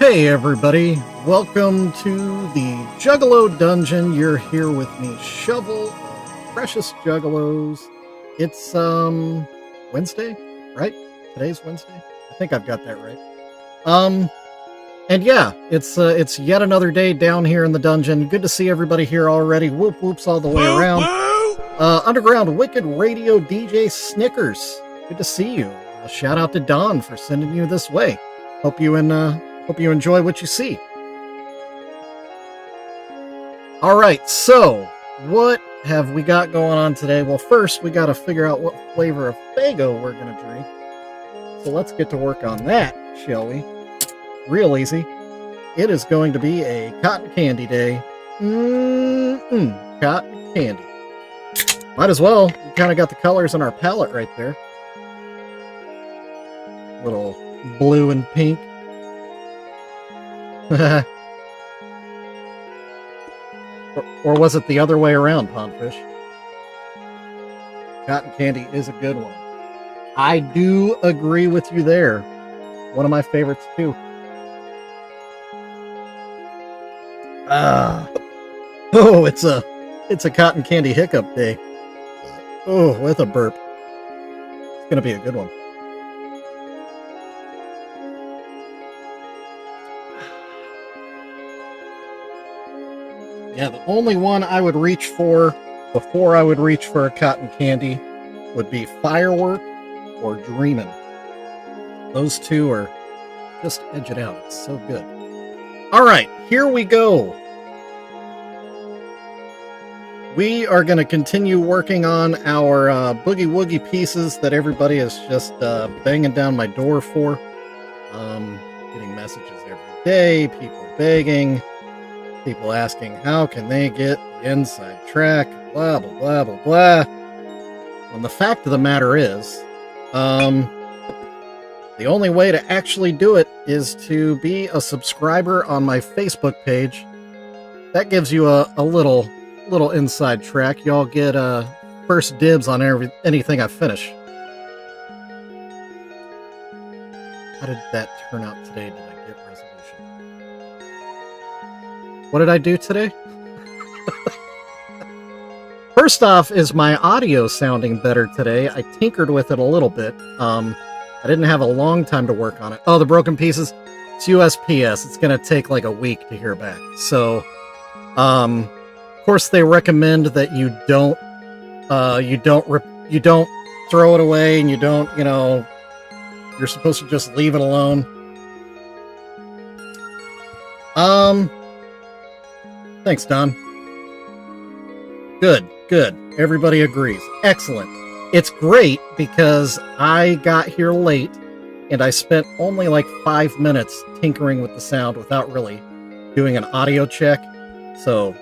Hey everybody, welcome to the Juggalo Dungeon. You're here with me, Shovel, Precious Juggalos. It's Wednesday, right? Today's Wednesday. I think I've got that right. And yeah, it's yet another day down here in the dungeon. Good to see everybody here already. Whoop whoops all the way around. Underground Wicked Radio DJ Snickers. Good to see you. Shout out to Don for sending you this way. Hope you enjoy what you see. All right, so what have we got going on today? Well, first we got to figure out what flavor of Faygo we're going to drink. So let's get to work on that, shall we? Real easy. It is going to be a cotton candy day. Cotton candy. Might as well. We kind of got the colors on our palette right there. Little blue and pink. or was it the other way around, Pondfish? Cotton candy is a good one. I do agree with you there. One of my favorites too. Oh, it's a cotton candy hiccup day. Oh, with a burp. It's gonna be a good one. Yeah, the only one I would reach for before I would reach for a cotton candy would be Firework or Dreamin'. Those two are just edge it out. It's so good. All right, here we go. We are going to continue working on our Boogie Woogie pieces that everybody is just banging down my door for. Getting messages every day, people begging. People asking how can they get the inside track, blah, blah, blah, blah, blah. And the fact of the matter is, the only way to actually do it is to be a subscriber on my Facebook page. That gives you a little inside track. Y'all get first dibs on anything I finish. How did that turn out today? Did I get resolution? What did I do today? First off, is my audio sounding better today? I tinkered with it a little bit. I didn't have a long time to work on it. Oh, the broken pieces? It's USPS. It's going to take like a week to hear back. So, of course, they recommend that you don't throw it away, and you don't, you're supposed to just leave it alone. Thanks, Don. Good. Everybody agrees. Excellent. It's great because I got here late and I spent only like 5 minutes tinkering with the sound without really doing an audio check. So,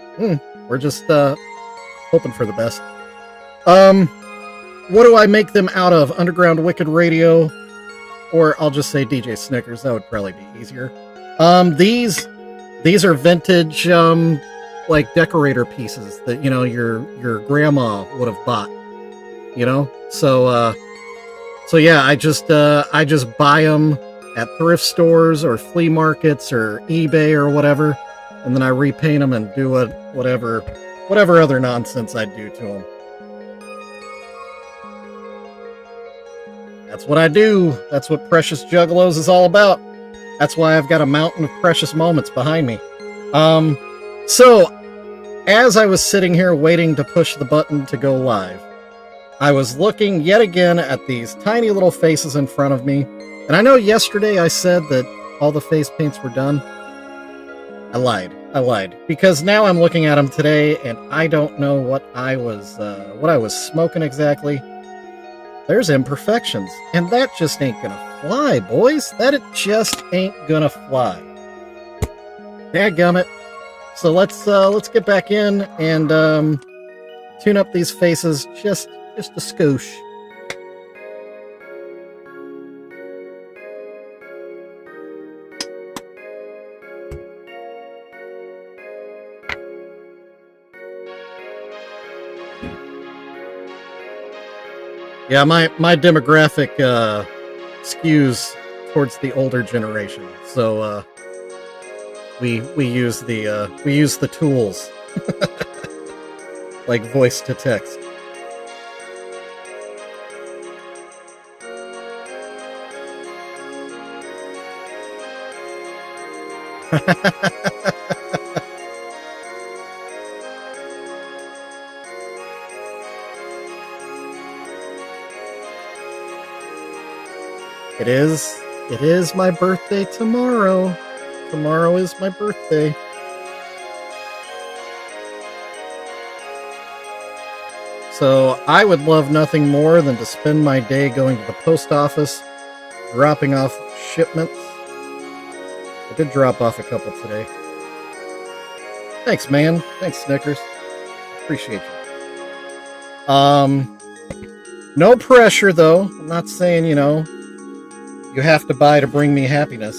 we're just hoping for the best. What do I make them out of? Underground Wicked Radio? Or I'll just say DJ Snickers. That would probably be easier. These are vintage like decorator pieces that your grandma would have bought, so yeah, I just buy them at thrift stores or flea markets or eBay or whatever, and then I repaint them and do whatever other nonsense I do to them. That's what I do. That's what Precious Juggalos is all about. That's why I've got a mountain of precious moments behind me. So, as I was sitting here waiting to push the button to go live, I was looking yet again at these tiny little faces in front of me. And I know yesterday I said that all the face paints were done. I lied. Because now I'm looking at them today and I don't know what I was smoking exactly. There's imperfections. And that just ain't gonna fly, boys. That it just ain't gonna fly. Dadgummit. So let's get back in and tune up these faces just a skosh. Yeah, my demographic skews towards the older generation. So we use the tools like voice to text. It is my birthday tomorrow. Tomorrow is my birthday. So I would love nothing more than to spend my day going to the post office, dropping off shipments. I did drop off a couple today. Thanks, man. Thanks, Snickers. Appreciate you. No pressure, though. I'm not saying, you know, you have to buy to bring me happiness.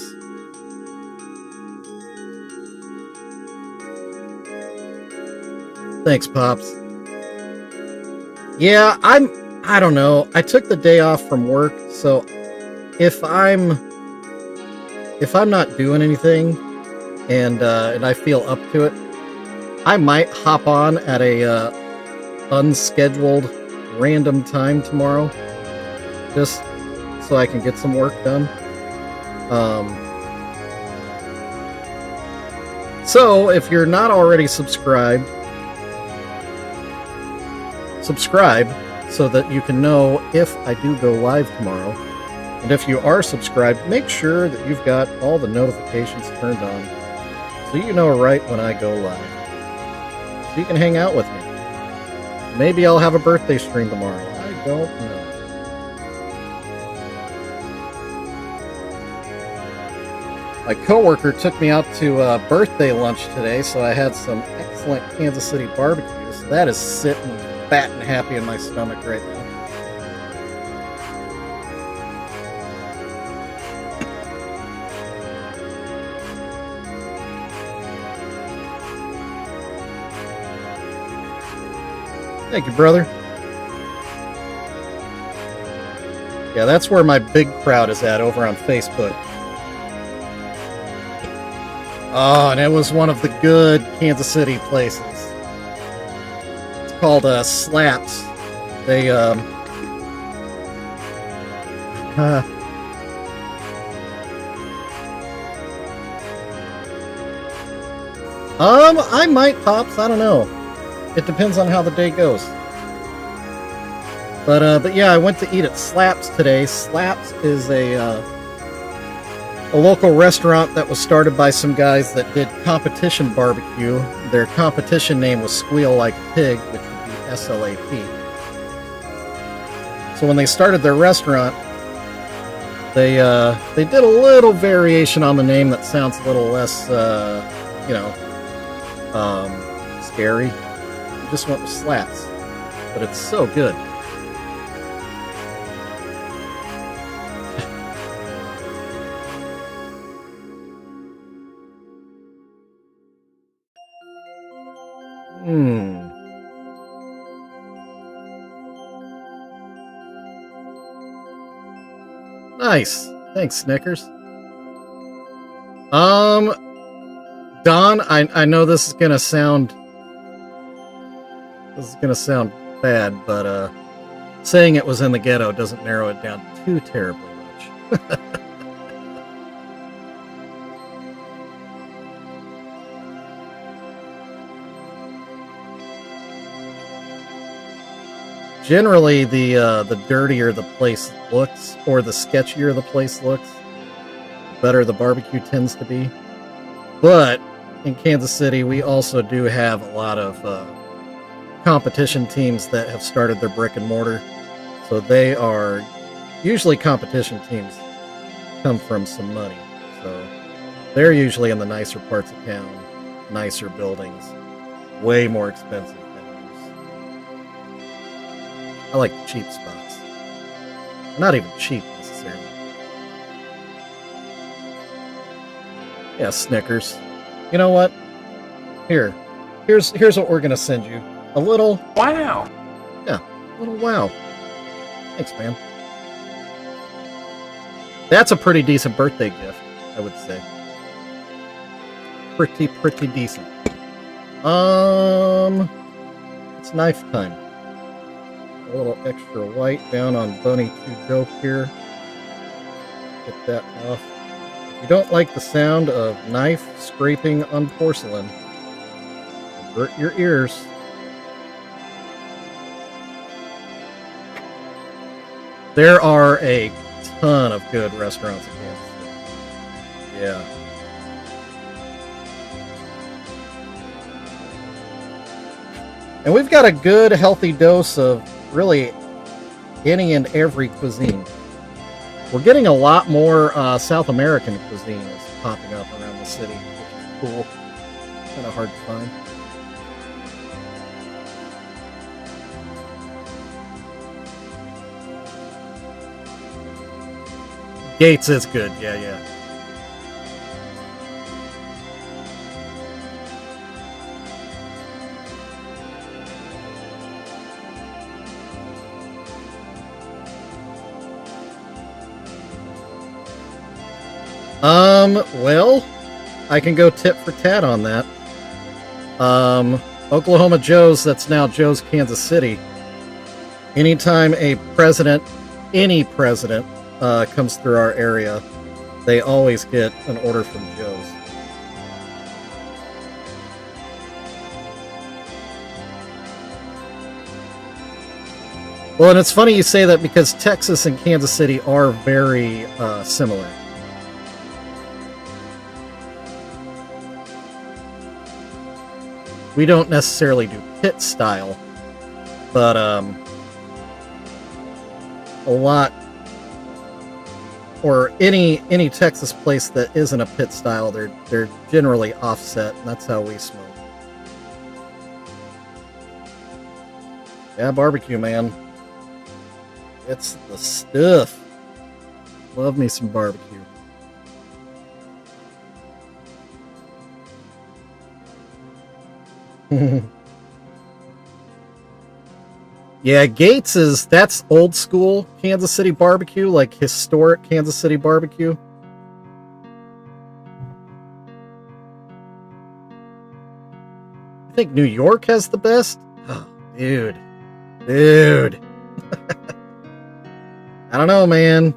Thanks, Pops. Yeah, I don't know. I took the day off from work, so if I'm not doing anything and I feel up to it, I might hop on at a unscheduled random time tomorrow, just so I can get some work done. So if you're not already subscribed, subscribe so that you can know if I do go live tomorrow. And if you are subscribed, make sure that you've got all the notifications turned on so you know right when I go live. So you can hang out with me. Maybe I'll have a birthday stream tomorrow. I don't know. My coworker took me out to birthday lunch today, so I had some excellent Kansas City barbecue. So that is sitting fat and happy in my stomach right now. Thank you, brother. Yeah, that's where my big crowd is at, over on Facebook. Oh, and it was one of the good Kansas City places. It's called Slaps. They I might, Pops, I don't know. It depends on how the day goes. But yeah, I went to eat at Slaps today. Slaps is a local restaurant that was started by some guys that did competition barbecue. Their competition name was Squeal Like a Pig, which would be SLAP. So when they started their restaurant, they did a little variation on the name that sounds a little less, scary. We just went with Slaps, but it's so good. Nice. Thanks, Snickers. Don, I know this is gonna sound bad, but saying it was in the ghetto doesn't narrow it down too terribly much. Generally, the dirtier the place looks, or the sketchier the place looks, the better the barbecue tends to be. But in Kansas City, we also do have a lot of competition teams that have started their brick and mortar. So they are usually competition teams come from some money. So they're usually in the nicer parts of town, nicer buildings, way more expensive. I like the cheap spots. Not even cheap, necessarily. Yeah, Snickers. You know what? Here's what we're gonna send you. A little... Wow! Yeah, a little wow. Thanks, man. That's a pretty decent birthday gift, I would say. pretty decent. It's knife time. A little extra white down on Bunny 2 Dope here. Get that off. If you don't like the sound of knife scraping on porcelain, avert your ears. There are a ton of good restaurants in Kansas City. Yeah. And we've got a good, healthy dose of really any and every cuisine. We're getting a lot more South American cuisine is popping up around the city, which is cool. Kind of hard to find. Gates is good, yeah. Well, I can go tit for tat on that. Oklahoma Joe's, that's now Joe's Kansas City. Anytime a president, any president, comes through our area, they always get an order from Joe's. Well, and it's funny you say that because Texas and Kansas City are very similar. We don't necessarily do pit style, but a lot, or any Texas place that isn't a pit style, they're generally offset, and that's how we smoke. Yeah, barbecue, man. It's the stuff. Love me some barbecue. Yeah, Gates that's old school Kansas City barbecue, like historic Kansas City barbecue. I think New York has the best. Oh, dude. I don't know, man.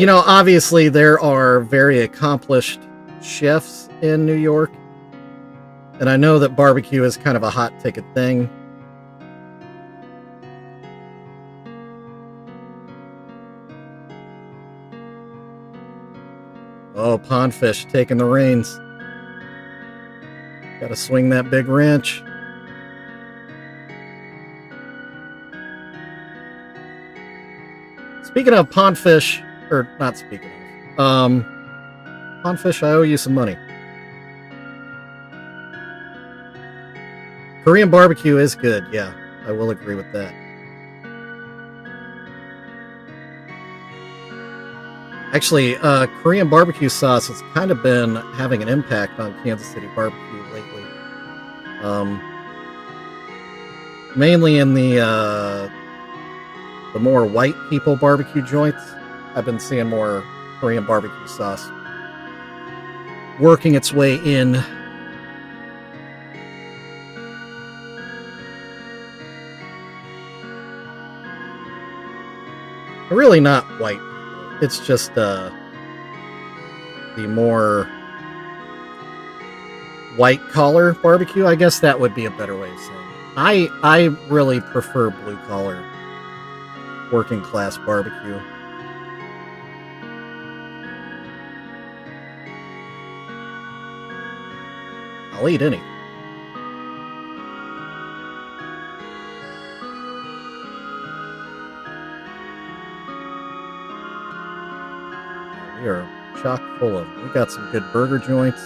Obviously there are very accomplished chefs in New York, and I know that barbecue is kind of a hot ticket thing. Oh, Pondfish taking the reins. Gotta swing that big wrench. Speaking of Pondfish, or not speaking of, Pondfish, I owe you some money. Korean barbecue is good, yeah. I will agree with that. Actually, Korean barbecue sauce has kind of been having an impact on Kansas City barbecue lately. Mainly in the more white people barbecue joints. I've been seeing more Korean barbecue sauce working its way in. Really not white. It's just the more white collar barbecue. I guess that would be a better way of saying it. I really prefer blue collar working class barbecue. I'll eat any. We are chock full of. We got some good burger joints.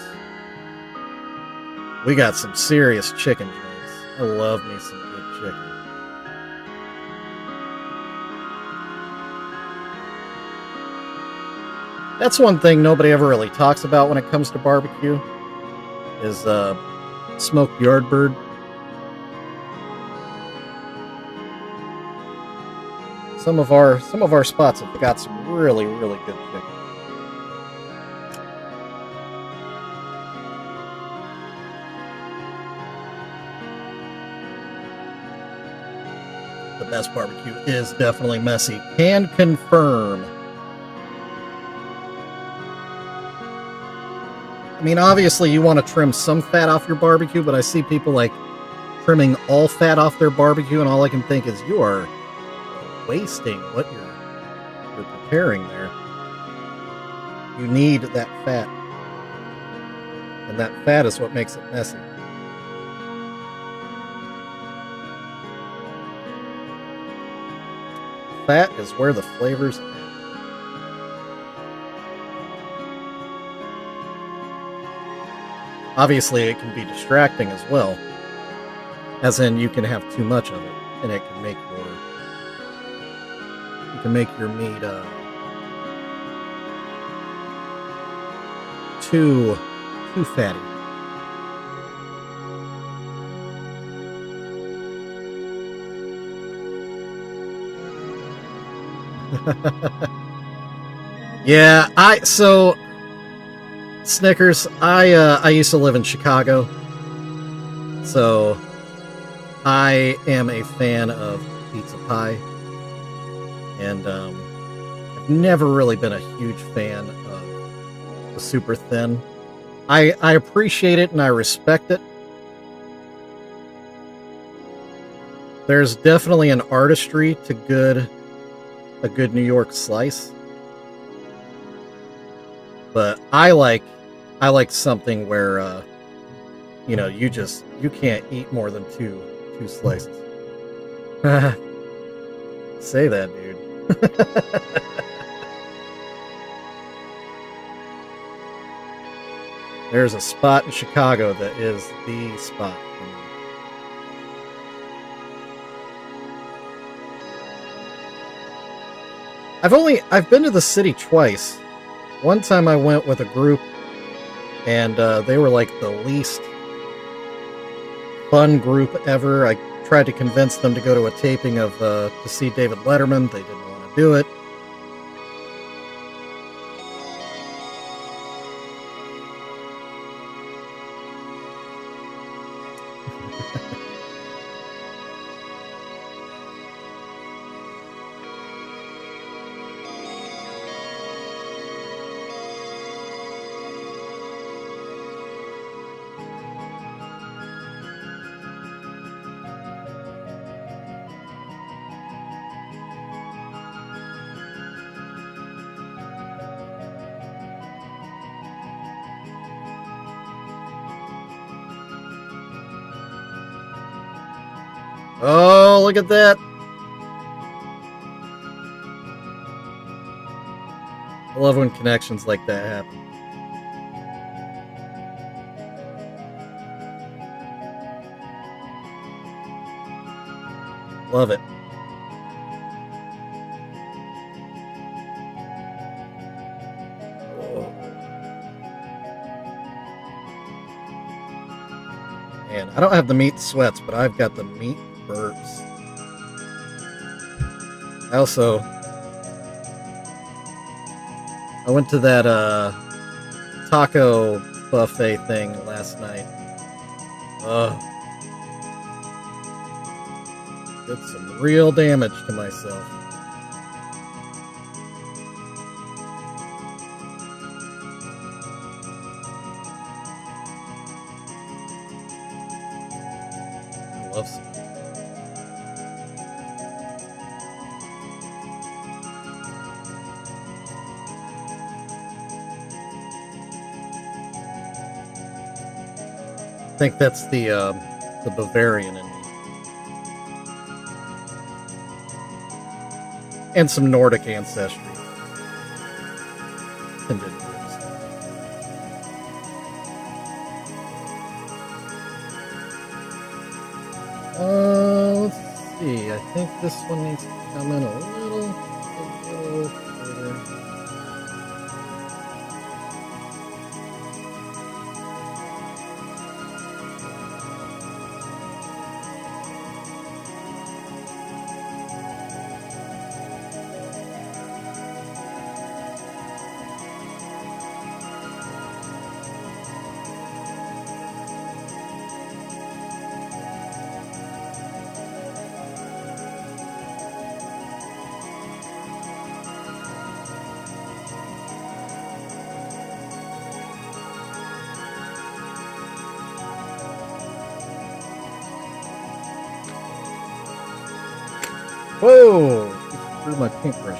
We got some serious chicken joints. I love me some good chicken. That's one thing nobody ever really talks about when it comes to barbecue, is smoked yardbird. Some of our spots have got some really, really good chicken. the best barbecue is definitely messy. Can confirm. I mean, obviously you want to trim some fat off your barbecue, but I see people like trimming all fat off their barbecue, and all I can think is you are wasting what you're preparing there. You need that fat, and that fat is what makes it messy. Fat is where the flavors are. Obviously, it can be distracting as well, as in you can have too much of it, and it can make your meat too fatty. Yeah, so Snickers, I used to live in Chicago, so I am a fan of pizza pie, and I've never really been a huge fan of the super thin. I appreciate it and I respect it. There's definitely an artistry to a good New York slice, but I like something where you can't eat more than two slices. Say that, dude. There's a spot in Chicago that is the spot for me. I've been to the city twice. One time I went with a group, and they were like the least fun group ever. I tried to convince them to go to a taping of to see David Letterman. They didn't want to do it. Oh, look at that. I love when connections like that happen. Love it. Oh. Man, I don't have the meat sweats, but I've got the meat burps. I went to that taco buffet thing last night. Did some real damage to myself. I love some. I think that's the Bavarian in me. And some Nordic ancestry. Let's see. I think this one needs to come in a little further. Whoa! Through my paintbrush.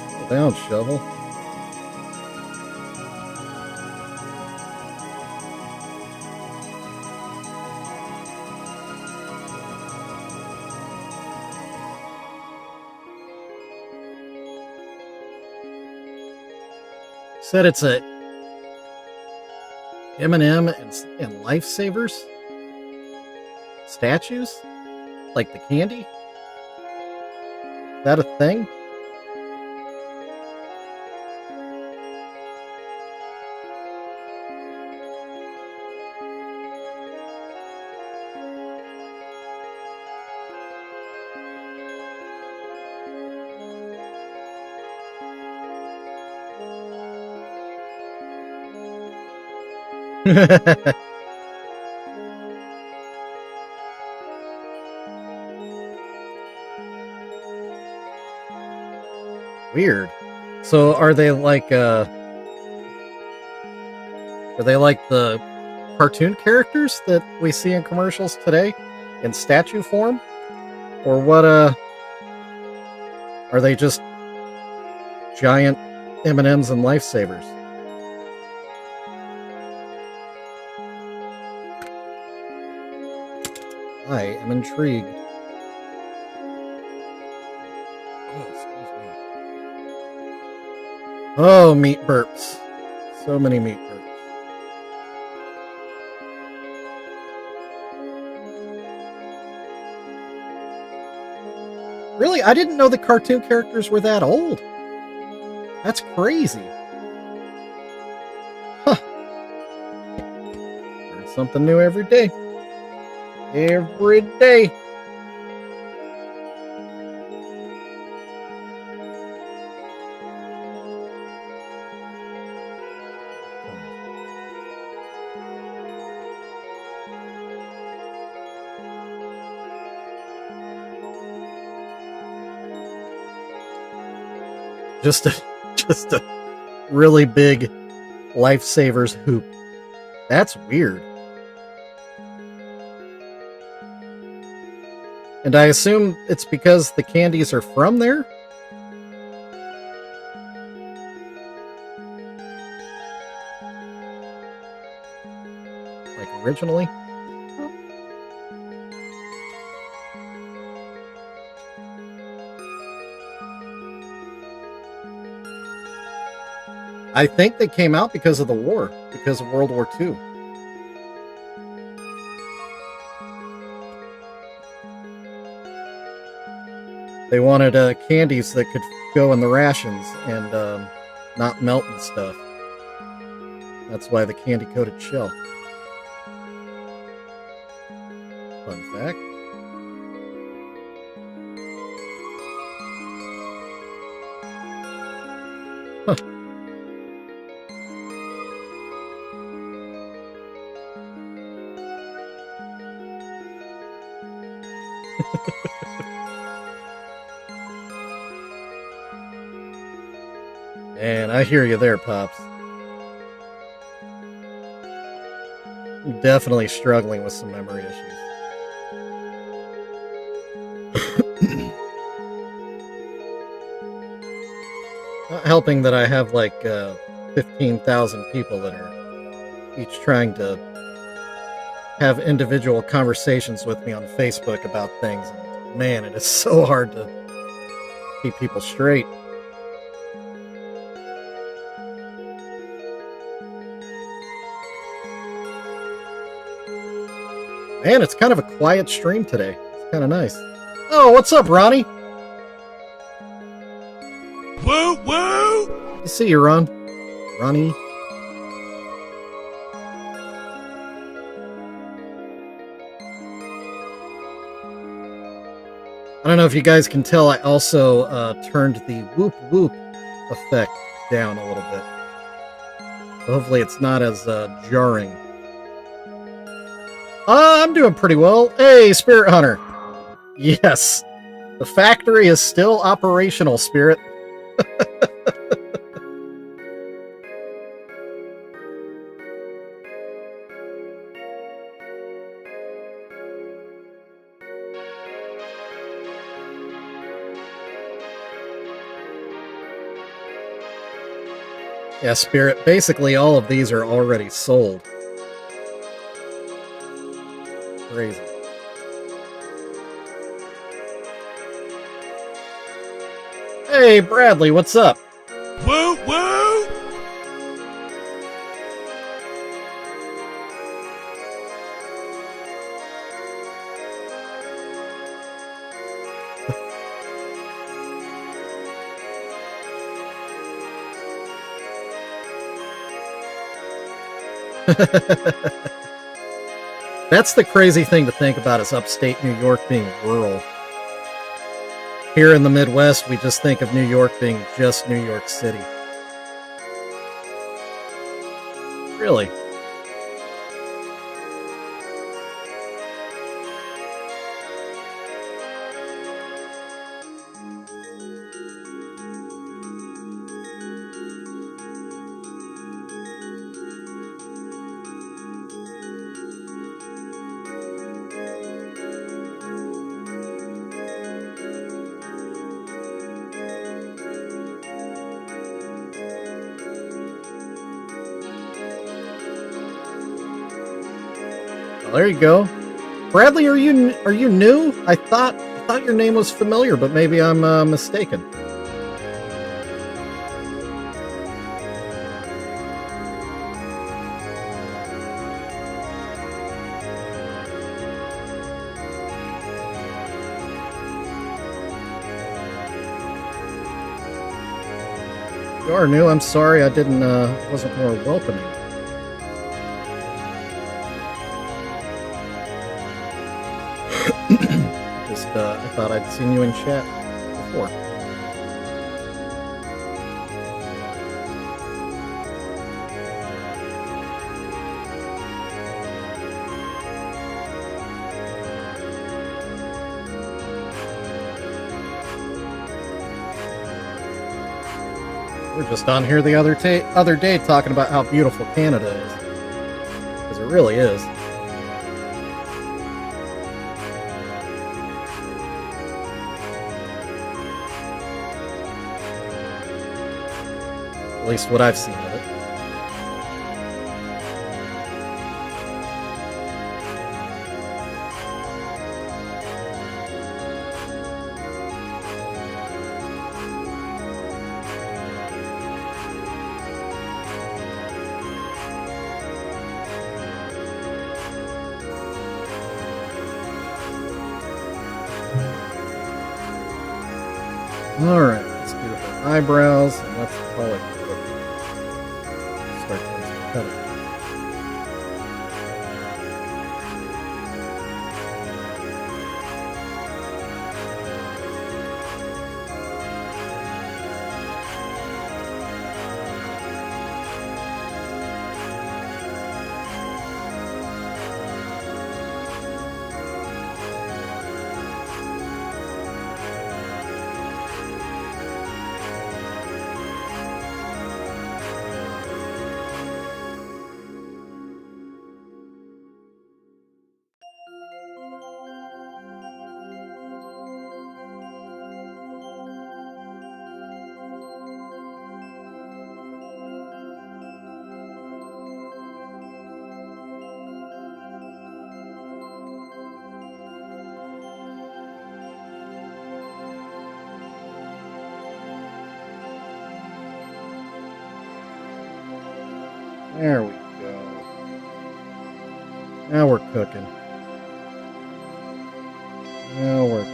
Slow down, shovel. Said it's a M&M and lifesavers statues, like the candy. Is that a thing? Weird. So are they like the cartoon characters that we see in commercials today in statue form? Or what are they just giant M&Ms and lifesavers? I am intrigued. Oh, excuse me. Oh, meat burps. So many meat burps. Really? I didn't know the cartoon characters were that old. That's crazy. Huh. Learn something new every day. Every day. Just a really big lifesavers hoop. That's weird. And I assume it's because the candies are from there? Like originally? I think they came out because of the war, because of World War II. They wanted candies that could go in the rations and not melt and stuff. That's why the candy-coated shell. Fun fact. Huh. And I hear you there, Pops. I'm definitely struggling with some memory issues. Not helping that I have like 15,000 people that are each trying to have individual conversations with me on Facebook about things. And man, it is so hard to keep people straight. Man, it's kind of a quiet stream today. It's kind of nice. Oh, what's up, Ronnie? Woo woo! You see you, Ronnie. I don't know if you guys can tell, I also turned the whoop whoop effect down a little bit. So hopefully it's not as jarring. I'm doing pretty well. Hey, Spirit Hunter. Yes, the factory is still operational, Spirit. Yeah, Spirit, basically all of these are already sold. Crazy. Hey, Bradley, what's up? Woo woo! That's the crazy thing to think about, is upstate New York being rural. Here in the Midwest, we just think of New York being just New York City. Really? Well, there you go. Bradley, are you new? I thought your name was familiar, but maybe I'm mistaken. If you are new, I'm sorry I wasn't more welcoming. I thought I'd seen you in chat before. We were just on here the other day talking about how beautiful Canada is. Because it really is. At least what I've seen of it. Alright, let's do her eyebrows, and let's call it start cutting. There we go. Now we're cooking. Now we're cooking.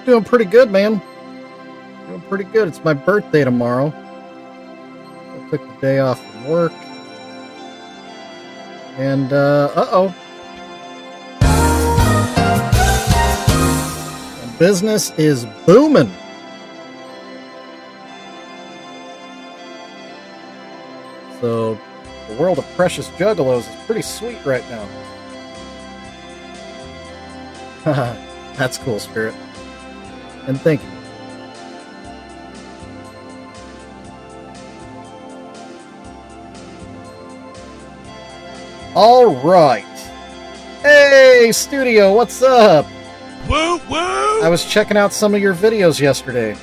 doing pretty good, man. Doing pretty good. It's my birthday tomorrow. I took the day off from work. And, uh-oh. And business is booming. So, the world of Precious Juggalos is pretty sweet right now. Haha, that's cool, Spirit. And thank you. All right. Hey, Studio, what's up? Woo woo! I was checking out some of your videos yesterday.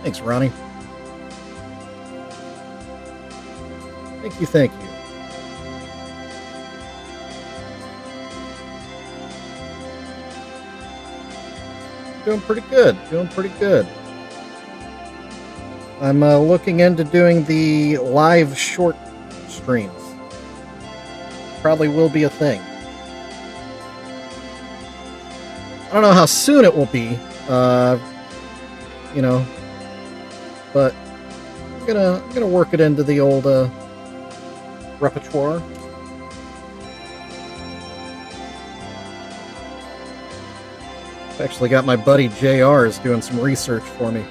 Thanks, Ronnie. Thank you, thank you. Doing pretty good, doing pretty good. I'm looking into doing the live short streams. Probably will be a thing. I don't know how soon it will be, you know, but I'm gonna work it into the old repertoire. I've actually got my buddy JR is doing some research for me.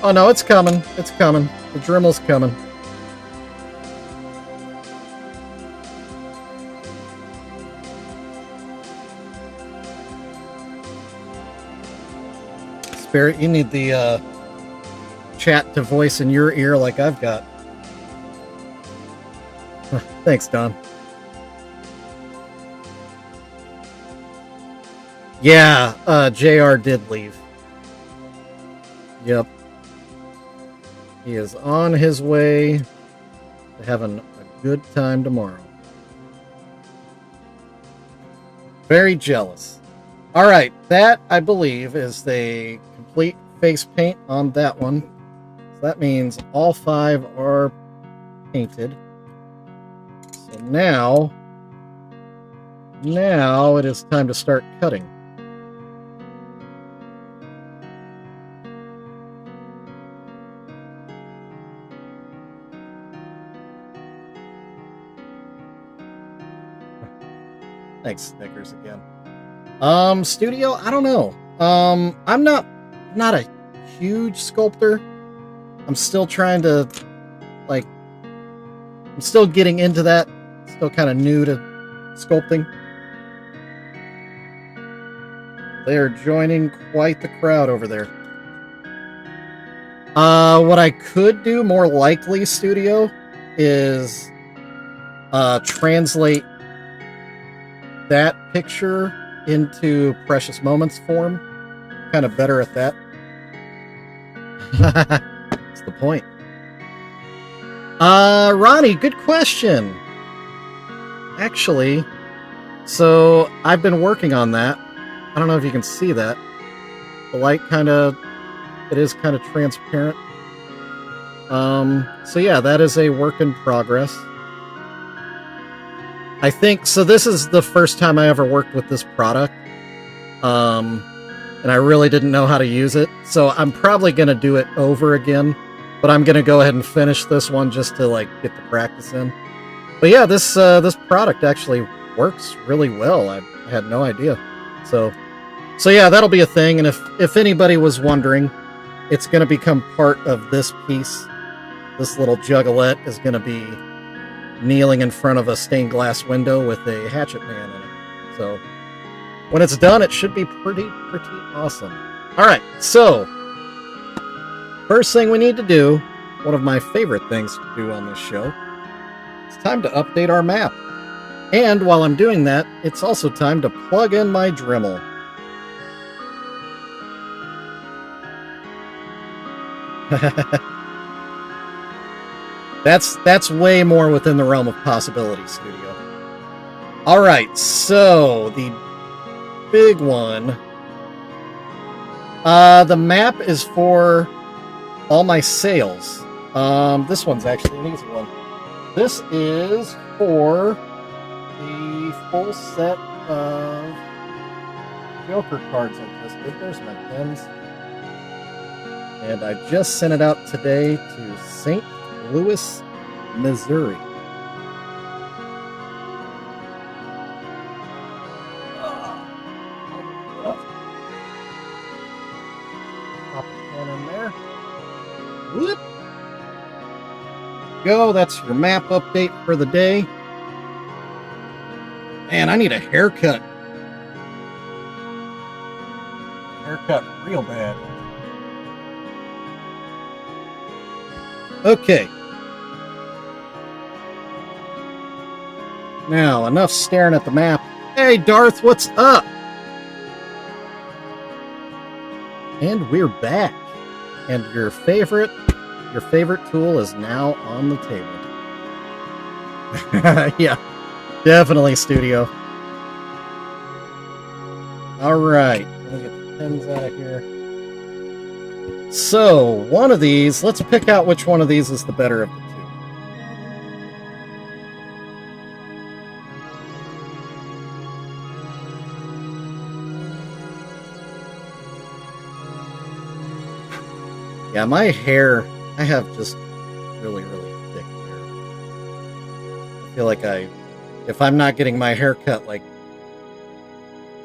Oh no, it's coming. It's coming. The Dremel's coming. Spirit, you need the chat to voice in your ear like I've got. Thanks, Don. Yeah, JR did leave. Yep. He is on his way to having a good time tomorrow. Very jealous. Alright, that, I believe, is the complete face paint on that one. So that means all 5 are painted. So now it is time to start cutting. Thanks, Snickers, again. Studio, I don't know. I'm not a huge sculptor. I'm still trying to, like, I'm still getting into that. Still kind of new to sculpting. They are joining quite the crowd over there. What I could do more likely, Studio, is translate that picture into Precious Moments form. Kind of better at that. That's the point. Ronnie, good question. Actually, so I've been working on that. I don't know if you can see that. The light it is kind of transparent. So yeah, that is a work in progress. I think, so this is the first time I ever worked with this product. And I really didn't know how to use it. So I'm probably going to do it over again. But I'm going to go ahead and finish this one just to, like, get the practice in. But yeah, this product actually works really well. I had no idea. So yeah, that'll be a thing. And if anybody was wondering, it's going to become part of this piece. This little juggalette is going to be kneeling in front of a stained glass window with a hatchet man in it. So when it's done, it should be pretty awesome. All right, so first thing we need to do, one of my favorite things to do on this show, it's time to update our map. And while I'm doing that, it's also time to plug in my Dremel. That's way more within the realm of possibility, Studio. All right, so the big one. The map is for all my sales. This one's actually an easy one. This is for the full set of Joker cards I just did. There's my pins. And I just sent it out today to St. Louis, Missouri. Pop a pen in there. Whoop. Go. That's your map update for the day. Man, I need a haircut. Haircut real bad. Okay. Now, enough staring at the map. Hey, Darth, what's up? And we're back. And your favorite tool is now on the table. Yeah, definitely, Studio. All right, let me get the pins out of here. So, one of these, let's pick out which one of these is the better of the two. Yeah, my hair, I have just really, really thick hair. I feel like if I'm not getting my hair cut like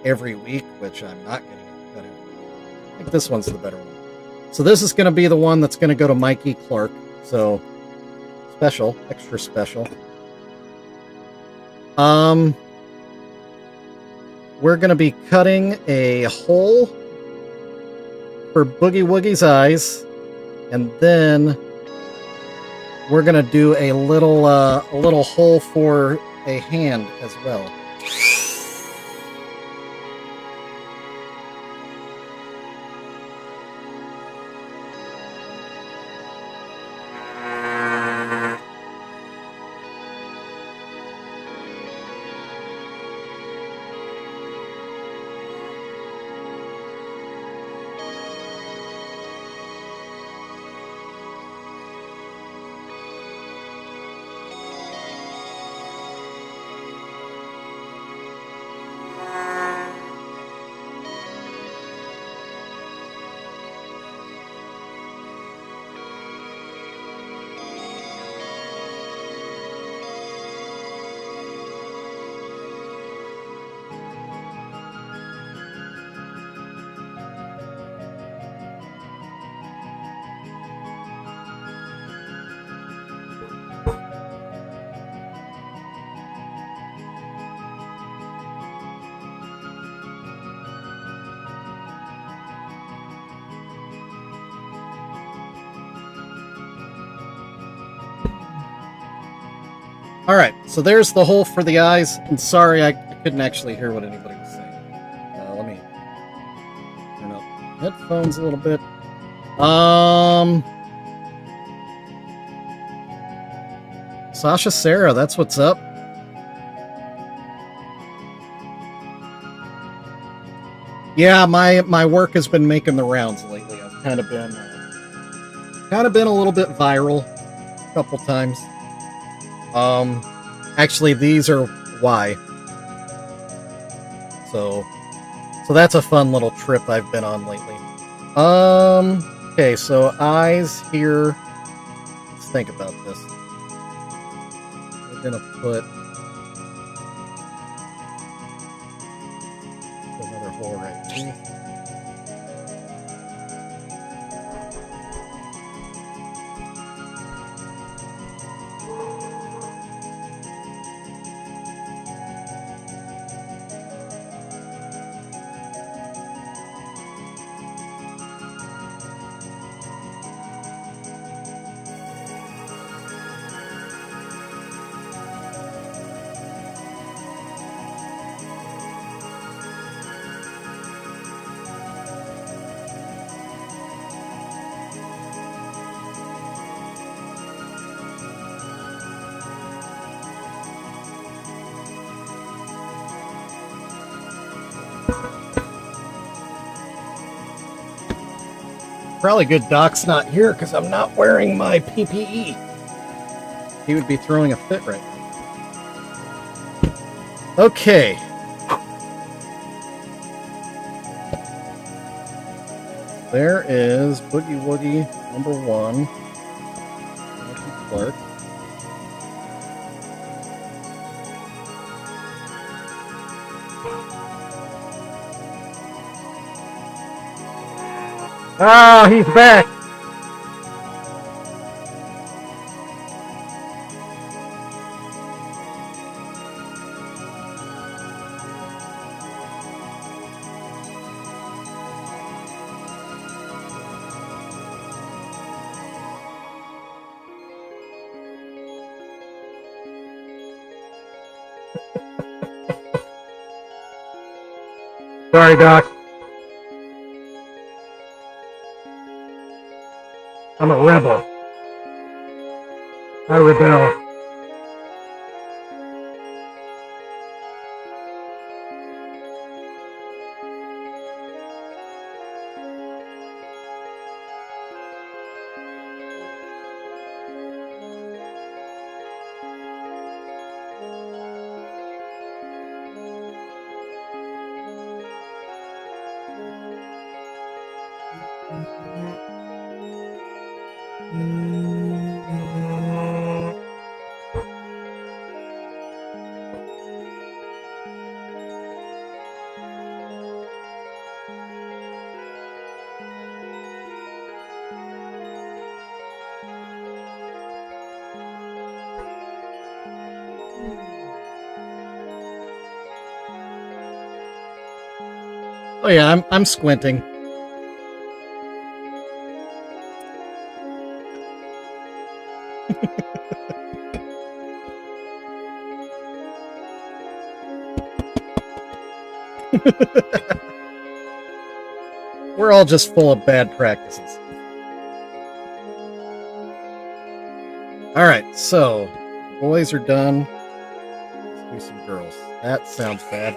every week, which I'm not getting it cut every week, I think this one's the better one. So this is going to be the one that's going to go to Mikey Clark. So special, extra special. We're going to be cutting a hole for Boogie Woogie's eyes, and then we're going to do a little hole for a hand as well. All right, so there's the hole for the eyes. I'm sorry, I couldn't actually hear what anybody was saying. Let me turn up the headphones a little bit. Sasha Sarah, that's what's up. Yeah, my work has been making the rounds lately. I've kind of been a little bit viral a couple times. Actually, these are why. So that's a fun little trip I've been on lately. Okay, so eyes here. Let's think about this. We're gonna put another hole right here. Probably good Doc's not here because I'm not wearing my PPE. He would be throwing a fit right now. Okay. There is Boogie Woogie #1. Clark. Ah, he's back. Sorry, Doc. I'm a rebel. I rebel. Oh yeah, I'm squinting. We're all just full of bad practices. Alright, so boys are done. Let's do some girls. That sounds bad.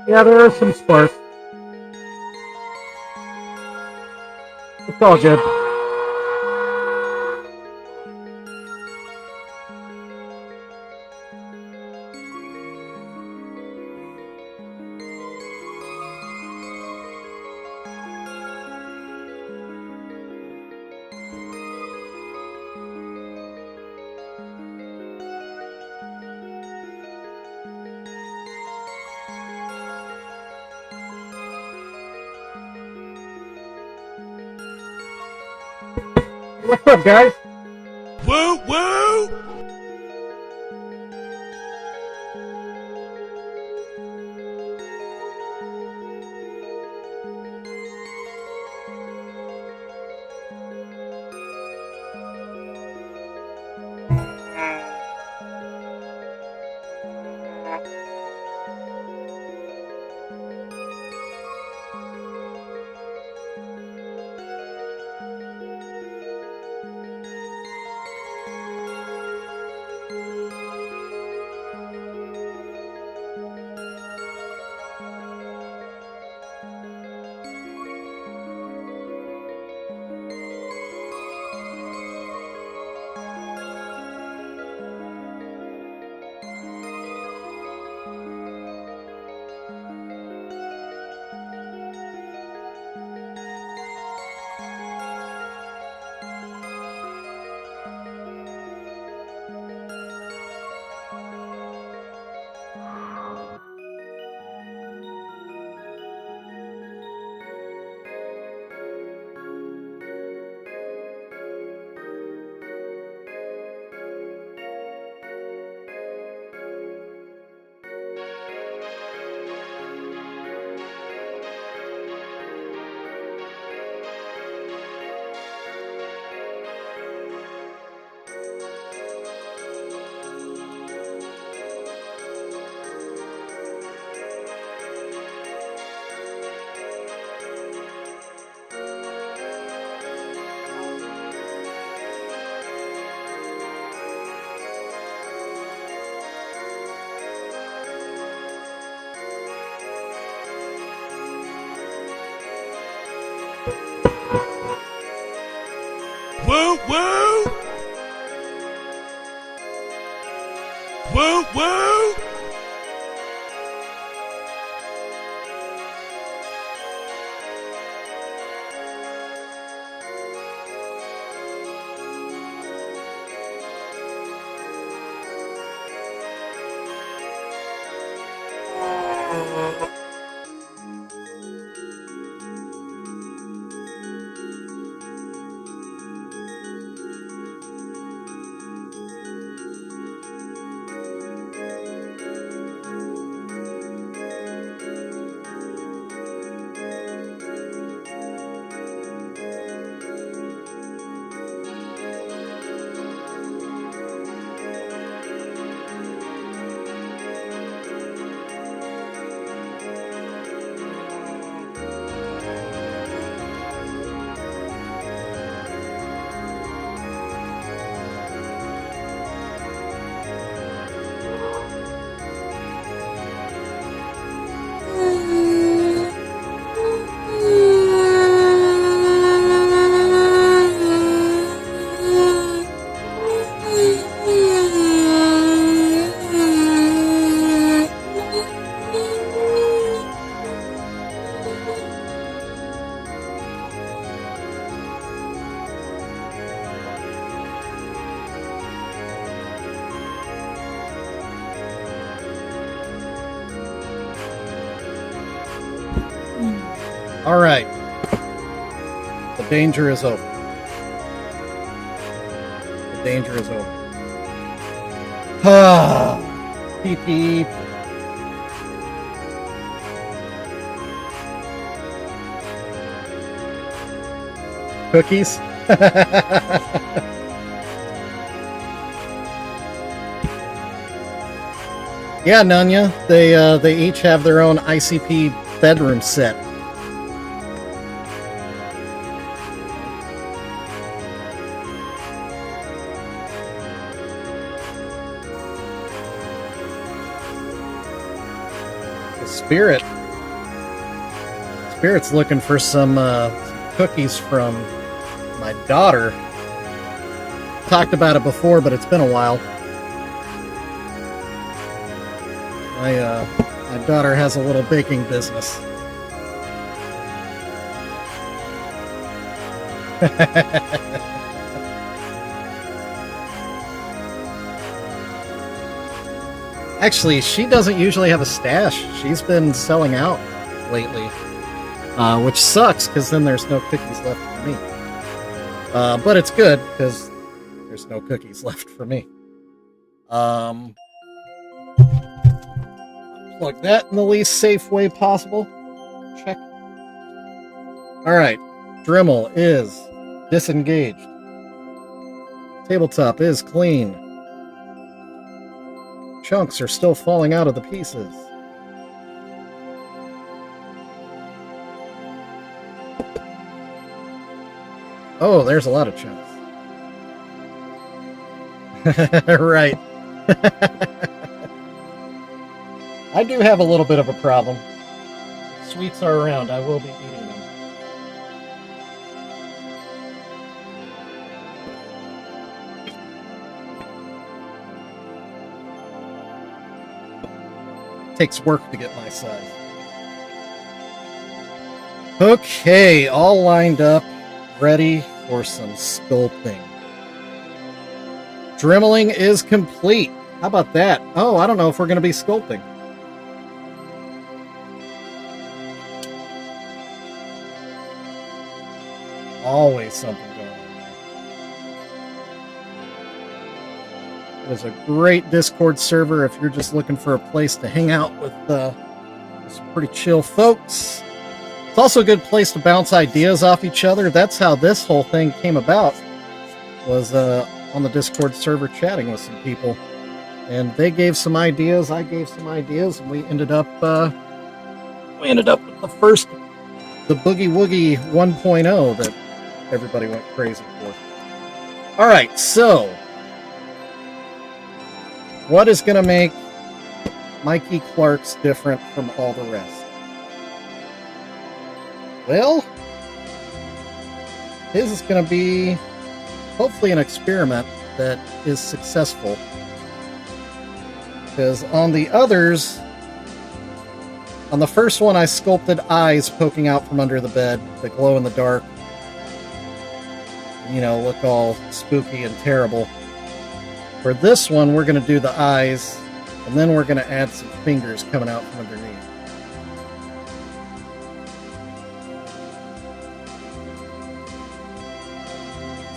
Yeah, there are some sparks. It's all good. What's up, guys? Woo woo! Woo woo! All right. The danger is over. The danger is over. Ah, beep beep. Cookies. Yeah, Nanya. They each have their own ICP bedroom set. Spirit's looking for some cookies from my daughter. Talked about it before, but it's been a while. My daughter has a little baking business. Actually, she doesn't usually have a stash. She's been selling out lately, which sucks because then there's no cookies left for me. But it's good because there's no cookies left for me. Plug that in the least safe way possible. Check. All right. Dremel is disengaged. Tabletop is clean. Chunks are still falling out of the pieces. Oh, there's a lot of chunks. Right. I do have a little bit of a problem. Sweets are around. I will be eating them. Takes work to get my size. Okay, all lined up, ready for some sculpting. Dremeling is complete. How about that? Oh, I don't know if we're going to be sculpting. Always something going on there. It is a great Discord server if you're just looking for a place to hang out with some pretty chill folks. It's also a good place to bounce ideas off each other. That's how this whole thing came about, was on the Discord server chatting with some people. And they gave some ideas, I gave some ideas, and we ended up with the Boogie Woogie 1.0 that everybody went crazy for. Alright, so what is going to make Mikey Clark's different from all the rest? Well, his is going to be hopefully an experiment that is successful. Because on the others, on the first one, I sculpted eyes poking out from under the bed that glow in the dark. You know, look all spooky and terrible. For this one, we're going to do the eyes, and then we're going to add some fingers coming out from underneath.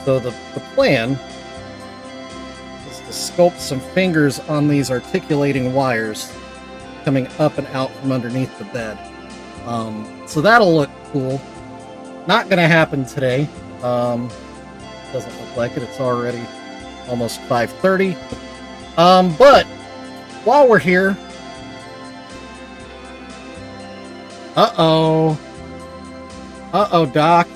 So the plan is to sculpt some fingers on these articulating wires coming up and out from underneath the bed. So that'll look cool. Not going to happen today. Doesn't look like it. It's already almost 5:30. But while we're here... Uh-oh. Uh-oh, Doc.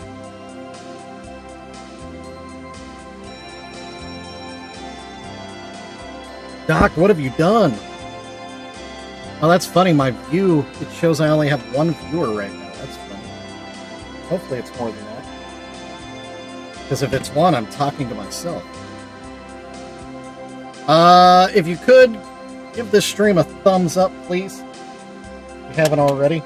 Doc, what have you done? Oh, that's funny. My view, it shows I only have one viewer right now. That's funny. Hopefully it's more than that. Because if it's one, I'm talking to myself. If you could, give this stream a thumbs up, please. If you haven't already.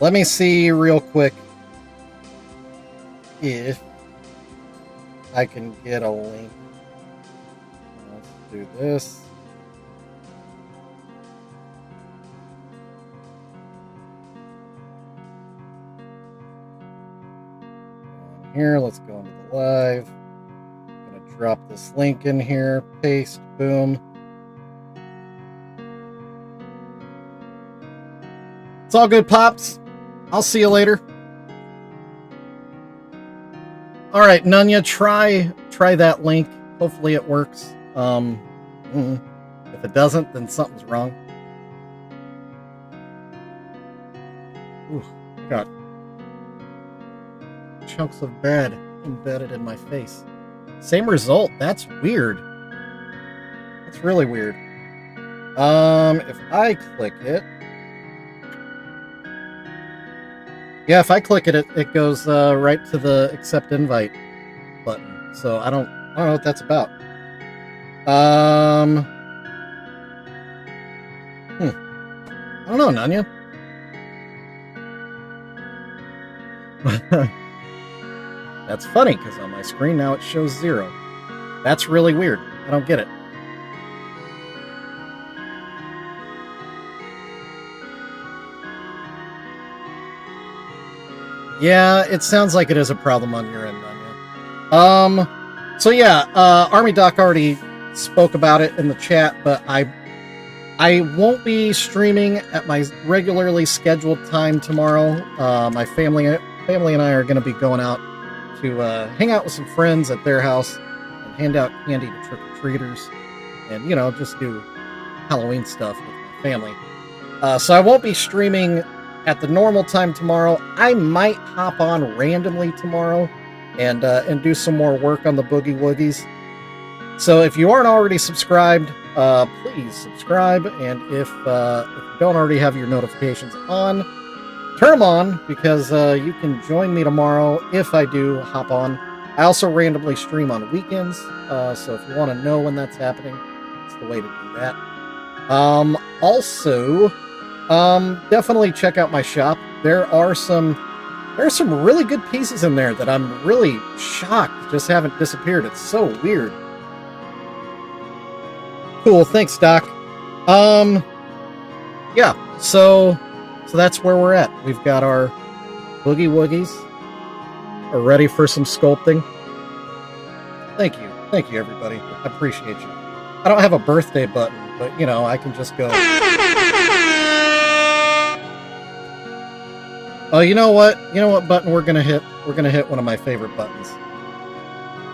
Let me see real quick if I can get a link. Let's do this. Here, let's go into the live. I'm going to drop this link in here. Paste, boom. It's all good, Pops. I'll see you later. All right, Nunya, try that link. Hopefully it works. If it doesn't, then something's wrong. Ooh, I got chunks of bread embedded in my face. Same result. That's weird. That's really weird. If I click it. Yeah, if I click it, it goes right to the accept invite button. So I don't know what that's about. I don't know, Nanya. That's funny because on my screen now it shows 0. That's really weird. I don't get it. Yeah, it sounds like it is a problem on your end, Anya. So yeah, Army Doc already spoke about it in the chat, but I won't be streaming at my regularly scheduled time tomorrow. My family and I are going to be going out to hang out with some friends at their house and hand out candy to trick-or-treaters and, you know, just do Halloween stuff with my family. So I won't be streaming at the normal time tomorrow. I might hop on randomly tomorrow and do some more work on the Boogie Woogies. So if you aren't already subscribed, please subscribe. And if you don't already have your notifications on, turn them on because you can join me tomorrow if I do hop on. I also randomly stream on weekends. So if you want to know when that's happening, it's the way to do that. Also, definitely check out my shop. There are some really good pieces in there that I'm really shocked just haven't disappeared. It's so weird. Cool, thanks, Doc. Yeah, so that's where we're at. We've got our Boogie Woogies. Are ready for some sculpting. Thank you, everybody. I appreciate you. I don't have a birthday button, but you know, I can just go. Oh, you know what? You know what button we're gonna hit? We're gonna hit one of my favorite buttons.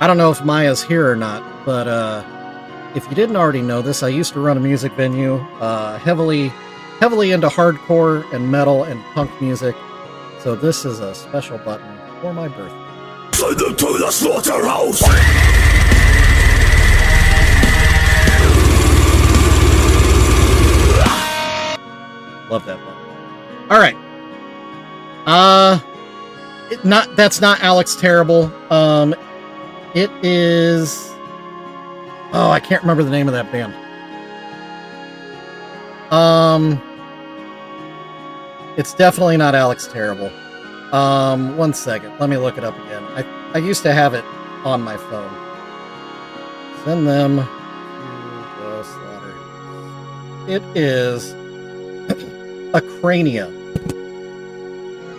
I don't know if Maya's here or not, but if you didn't already know this, I used to run a music venue, heavily into hardcore and metal and punk music. So this is a special button for my birthday. Send them to the slaughterhouse! That's not Alex Terrible. It is. Oh, I can't remember the name of that band. It's definitely not Alex Terrible. 1 second. Let me look it up again. I used to have it on my phone. Send them to the slaughter. It is Acrania.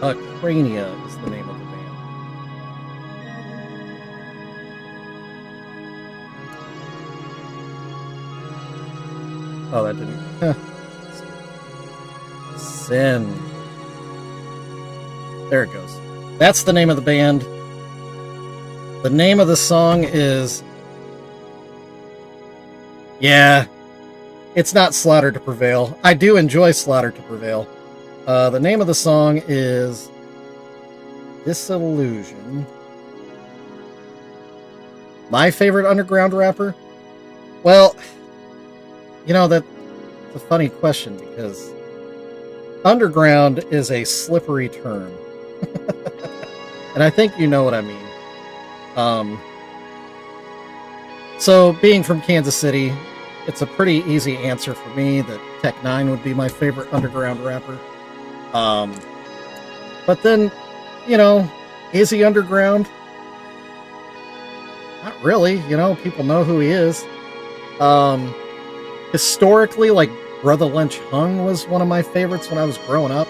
Acrania is the name of the band. Oh, that didn't. Sin. There it goes. That's the name of the band. The name of the song is. Yeah. It's not Slaughter to Prevail. I do enjoy Slaughter to Prevail. The name of the song is Disillusion. My favorite underground rapper? Well, you know, that's a funny question because underground is a slippery term. And I think you know what I mean. So being from Kansas City, it's a pretty easy answer for me that Tech 9 would be my favorite underground rapper. But then, you know, is he underground? Not really. You know, people know who he is. Historically, like Brother Lynch Hung was one of my favorites when I was growing up.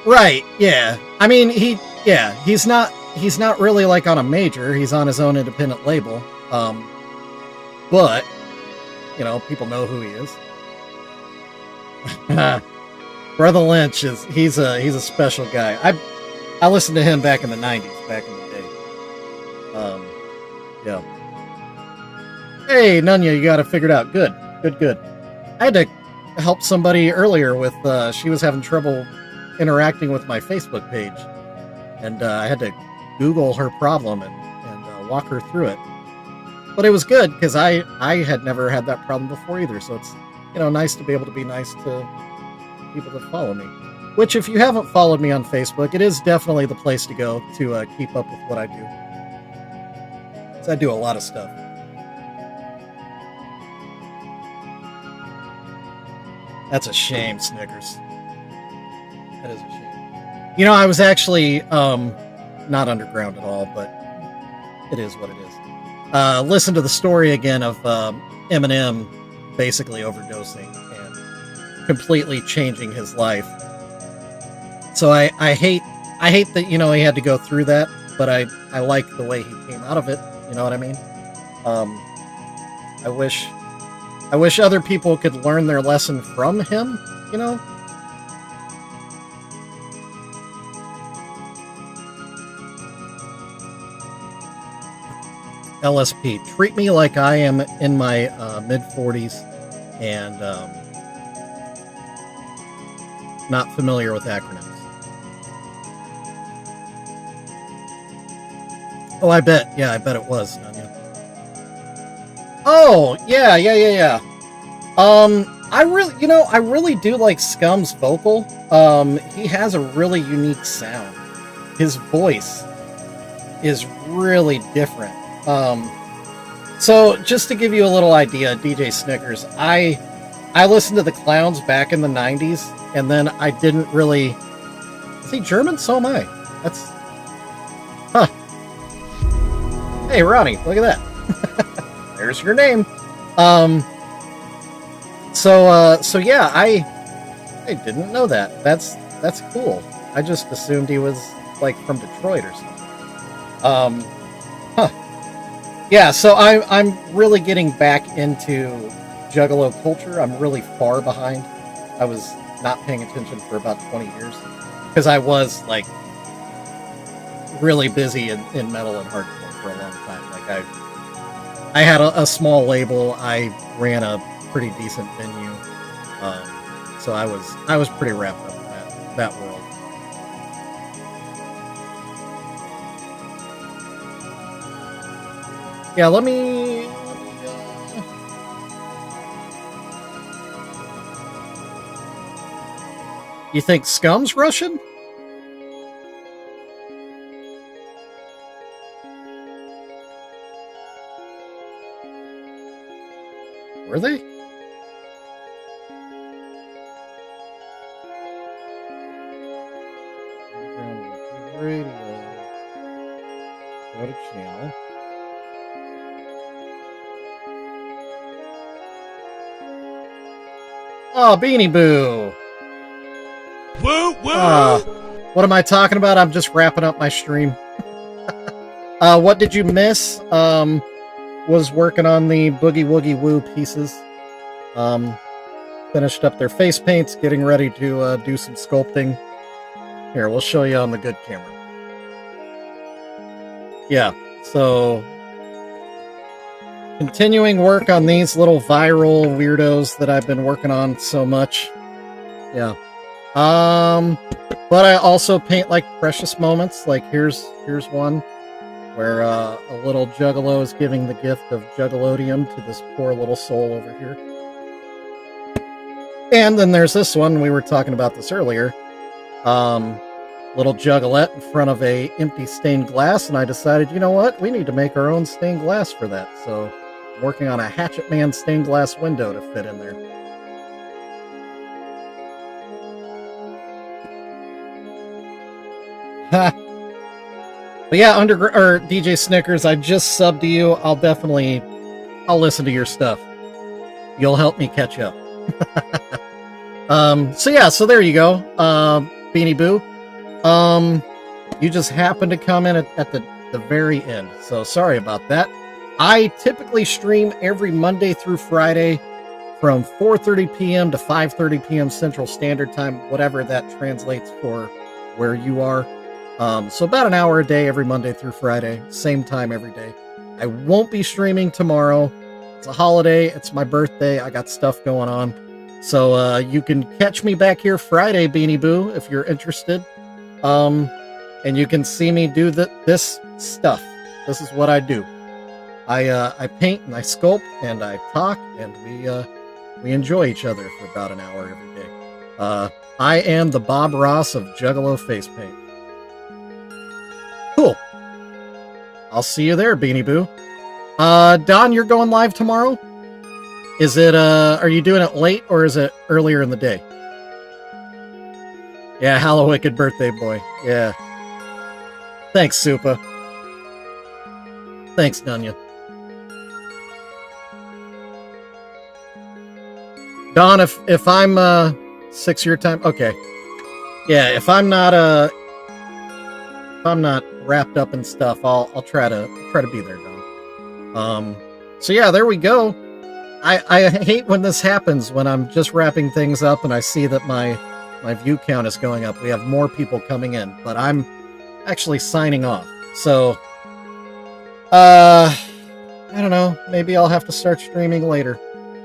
Right, yeah. I mean, he's not really like on a major. He's on his own independent label. But, you know, people know who he is. Brother Lynch he's a special guy. I listened to him back in the 90s, back in the day. Yeah. Hey, Nunya, you got it figured out. Good. I had to help somebody earlier with, she was having trouble interacting with my Facebook page. And I had to Google her problem and walk her through it. But it was good, because I had never had that problem before either. So it's, you know, nice to be able to be nice to people that follow me. Which, if you haven't followed me on Facebook, it is definitely the place to go to keep up with what I do. Because I do a lot of stuff. That's a shame, Snickers. That is a shame. You know, I was actually not underground at all, but it is what it is. Listen to the story again of Eminem basically overdosing and completely changing his life. So I hate that, you know, he had to go through that, but I like the way he came out of it. You know what I mean? I wish other people could learn their lesson from him, you know? LSP, treat me like I am in my mid-40s and not familiar with acronyms. Oh, I bet. Yeah, I bet it was. Oh, yeah. I really do like Scum's vocal. He has a really unique sound. His voice is really different. So just to give you a little idea, DJ Snickers, I listened to the Clowns back in the 90s, and then I didn't really... Is he German? So am I. That's... Huh. Hey, Ronnie, look at that. There's your name. So yeah, I didn't know that. That's cool. I just assumed he was, like, from Detroit or something. Yeah, so I'm really getting back into Juggalo culture. I'm really far behind. I was not paying attention for about 20 years because I was, like, really busy in metal and hardcore for a long time. Like, I had a small label. I ran a pretty decent venue. So I was pretty wrapped up in that world. Yeah, let me You think Scum's Russian? Were they? Radio. Go to channel. Oh, Beanie Boo! Woo woo! What am I talking about? I'm just wrapping up my stream. What did you miss? Was working on the Boogie Woogie Woo pieces. Finished up their face paints, getting ready to do some sculpting. Here, we'll show you on the good camera. Yeah, so continuing work on these little viral weirdos that I've been working on so much. Yeah. But I also paint like precious moments. Like here's one where a little Juggalo is giving the gift of Juggalodium to this poor little soul over here. And then there's this one, we were talking about this earlier. Little Juggalette in front of a empty stained glass, and I decided, you know what? We need to make our own stained glass for that. So I'm working on a Hatchet Man stained glass window to fit in there. Ha! But yeah, DJ Snickers, I just subbed to you. I'll listen to your stuff. You'll help me catch up. So there you go. Beanie Boo. You just happened to come in at the very end. So sorry about that. I typically stream every Monday through Friday from 4:30 p.m. to 5:30 p.m. Central Standard Time, whatever that translates for where you are. So about an hour a day every Monday through Friday, same time every day. I won't be streaming tomorrow. It's a holiday. It's my birthday. I got stuff going on. So you can catch me back here Friday, Beanie Boo, if you're interested. And you can see me do this stuff. This is what I do. I paint and I sculpt and I talk and we enjoy each other for about an hour every day. I am the Bob Ross of Juggalo face paint. Cool. I'll see you there, Beanie Boo. Don, you're going live tomorrow? Is it, are you doing it late or is it earlier in the day? Yeah, Hallow Wicked birthday boy. Yeah. Thanks, Supa. Thanks, Dunya. Don, if I'm 6 your time, okay. Yeah, if I'm not wrapped up in stuff, I'll try to be there, Don. So yeah, there we go. I hate when this happens, when I'm just wrapping things up and I see that my view count is going up. We have more people coming in, but I'm actually signing off. So, I don't know. Maybe I'll have to start streaming later.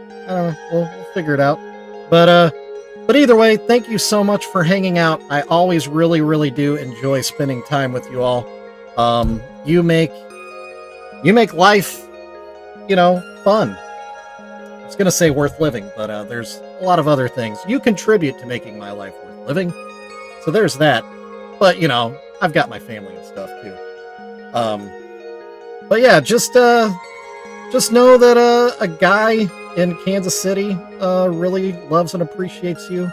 I don't know. We'll figure it out. But either way, thank you so much for hanging out. I always really, really do enjoy spending time with you all. You make life, fun. I was going to say worth living, but there's a lot of other things. You contribute to making my life worth living. So there's that. But, I've got my family and stuff too. But yeah, just know that a guy in Kansas City really loves and appreciates you.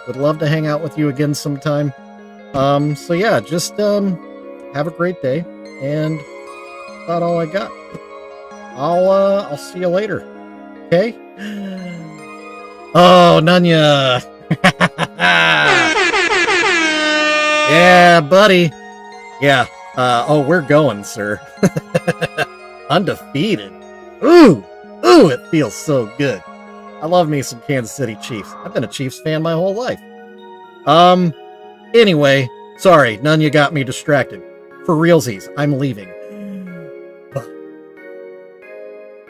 Would love to hang out with you again sometime. So yeah, just have a great day, and that's all I got. I'll see you later. Okay? Oh, Nunya. Yeah, buddy. Yeah. Oh, we're going, sir. Undefeated. Ooh, it feels so good. I love me some Kansas City Chiefs. I've been a Chiefs fan my whole life. Anyway, sorry, Nunya got me distracted. For realsies, I'm leaving.